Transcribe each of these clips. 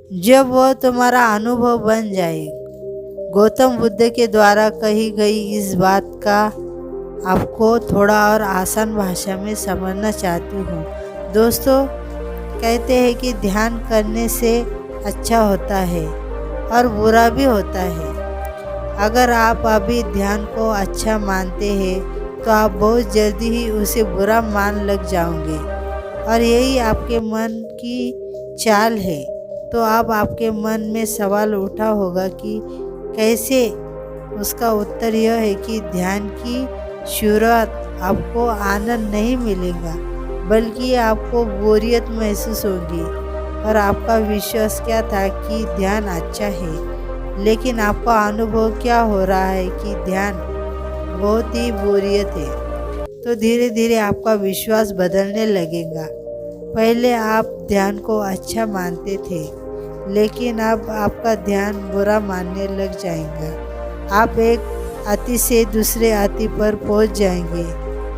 जब वह तुम्हारा अनुभव बन जाए। गौतम बुद्ध के द्वारा कही गई इस बात का आपको थोड़ा और आसान भाषा में समझना चाहती हूँ। दोस्तों, कहते हैं कि ध्यान करने से अच्छा होता है और बुरा भी होता है। अगर आप अभी ध्यान को अच्छा मानते हैं तो आप बहुत जल्दी ही उसे बुरा मान लग जाओगे, और यही आपके मन की चाल है। तो अब आपके मन में सवाल उठा होगा कि कैसे। उसका उत्तर यह है कि ध्यान की शुरुआत आपको आनंद नहीं मिलेगा, बल्कि आपको बोरियत महसूस होगी। और आपका विश्वास क्या था कि ध्यान अच्छा है, लेकिन आपका अनुभव क्या हो रहा है कि ध्यान बहुत ही बोरियत है। तो धीरे धीरे आपका विश्वास बदलने लगेगा। पहले आप ध्यान को अच्छा मानते थे, लेकिन अब आपका ध्यान बुरा मानने लग जाएगा। आप एक अति से दूसरे अति पर पहुंच जाएंगे,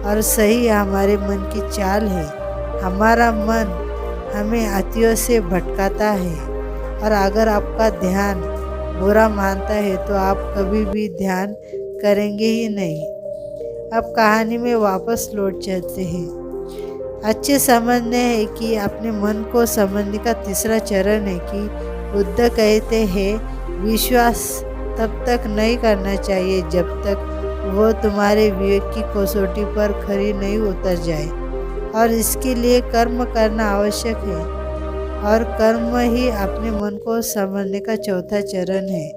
और सही हमारे मन की चाल है। हमारा मन हमें अतियों से भटकाता है, और अगर आपका ध्यान बुरा मानता है तो आप कभी भी ध्यान करेंगे ही नहीं। अब कहानी में वापस लौट चलते हैं। अच्छे समझने हैं कि अपने मन को समझने का तीसरा चरण है कि बुद्ध कहते हैं विश्वास तब तक नहीं करना चाहिए जब तक वो तुम्हारे विवेक की कसौटी पर खरी नहीं उतर जाए, और इसके लिए कर्म करना आवश्यक है। और कर्म ही अपने मन को समझने का चौथा चरण है।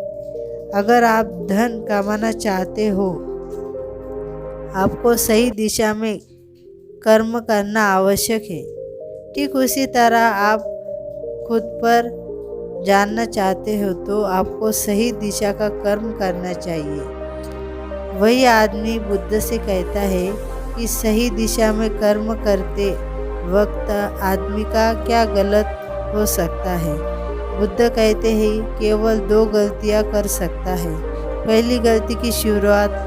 अगर आप धन कमाना चाहते हो, आपको सही दिशा में कर्म करना आवश्यक है। ठीक उसी तरह आप खुद पर जानना चाहते हो तो आपको सही दिशा का कर्म करना चाहिए। वही आदमी बुद्ध से कहता है कि सही दिशा में कर्म करते वक्त आदमी का क्या गलत हो सकता है। बुद्ध कहते हैं केवल 2 गलतियां कर सकता है। पहली गलती की शुरुआत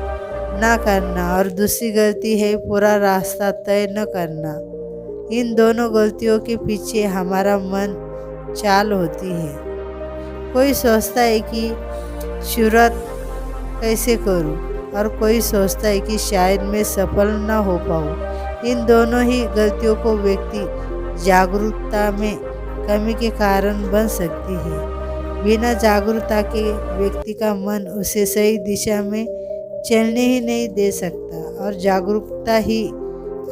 ना करना, और दूसरी गलती है पूरा रास्ता तय न करना। इन दोनों गलतियों के पीछे हमारा मन चाल होती है। कोई सोचता है कि शुरुआत कैसे करूं, और कोई सोचता है कि शायद मैं सफल न हो पाऊं। इन दोनों ही गलतियों को व्यक्ति जागरूकता में कमी के कारण बन सकती है। बिना जागरूकता के व्यक्ति का मन उसे सही दिशा में चलने ही नहीं दे सकता, और जागरूकता ही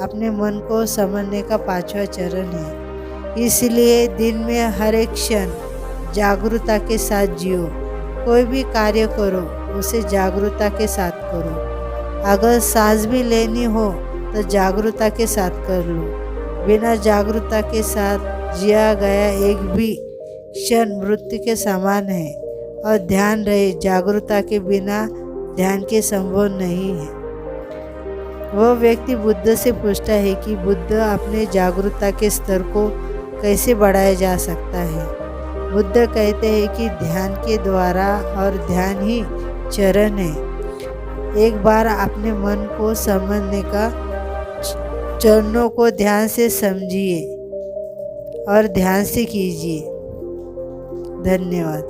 अपने मन को समझने का 5वां चरण है। इसलिए दिन में हर एक क्षण जागरूकता के साथ जियो। कोई भी कार्य करो उसे जागरूकता के साथ करो। अगर सांस भी लेनी हो तो जागरूकता के साथ कर लो। बिना जागरूकता के साथ जिया गया एक भी क्षण मृत्यु के समान है। और ध्यान रहे, जागरूकता के बिना ध्यान के संभव नहीं है। वह व्यक्ति बुद्ध से पूछता है कि बुद्ध अपने जागरूकता के स्तर को कैसे बढ़ाया जा सकता है। बुद्ध कहते हैं कि ध्यान के द्वारा, और ध्यान ही चरण है। एक बार अपने मन को समझने का चरणों को ध्यान से समझिए और ध्यान से कीजिए। धन्यवाद।